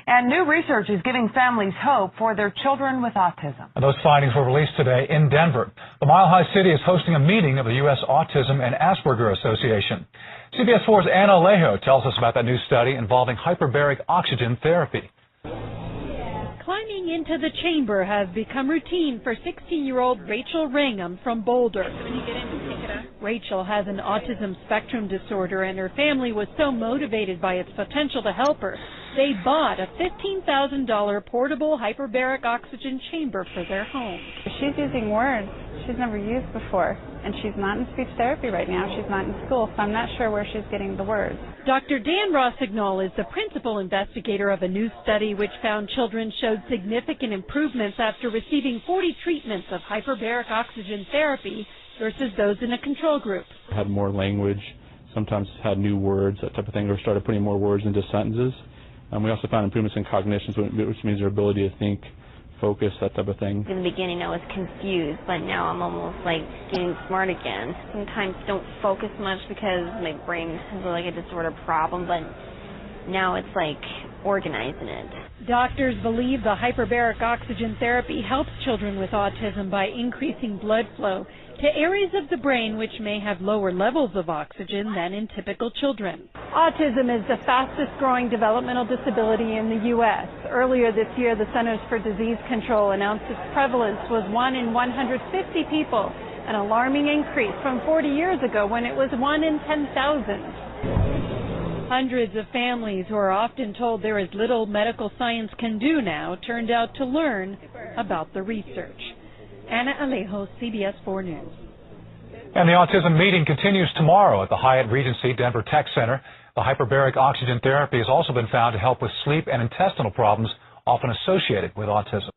And new research is giving families hope for their children with autism. And those findings were released today in Denver. The Mile High City is hosting a meeting of the U.S. Autism and Asperger Association. CBS 4's Anna Alejo tells us about that new study involving hyperbaric oxygen therapy. Climbing into the chamber has become routine for 16-year-old Rachel Rangham from Boulder. When you get in, pick it up. Rachel has an autism spectrum disorder, and her family was so motivated by its potential to help her, they bought a $15,000 portable hyperbaric oxygen chamber for their home. She's using words she's never used before, and she's not in speech therapy right now. She's not in school, so I'm not sure where she's getting the words. Dr. Dan Rossignol is the principal investigator of a new study which found children showed significant improvements after receiving 40 treatments of hyperbaric oxygen therapy versus those in a control group. Had more language, sometimes had new words, that type of thing, or started putting more words into sentences. We also found improvements in cognition, which means their ability to think, focus, that type of thing. In the beginning I was confused, but now I'm almost like getting smart again. Sometimes don't focus much because my brain has like a disorder problem, but now it's like organizing it. Doctors believe the hyperbaric oxygen therapy helps children with autism by increasing blood flow to areas of the brain which may have lower levels of oxygen than in typical children. Autism is the fastest growing developmental disability in the U.S. Earlier this year, the Centers for Disease Control announced its prevalence was 1 in 150 people, an alarming increase from 40 years ago when it was 1 in 10,000. Hundreds of families who are often told there is little medical science can do now turned out to learn about the research. Anna Alejo, CBS 4 News. And the autism meeting continues tomorrow at the Hyatt Regency Denver Tech Center. The hyperbaric oxygen therapy has also been found to help with sleep and intestinal problems often associated with autism.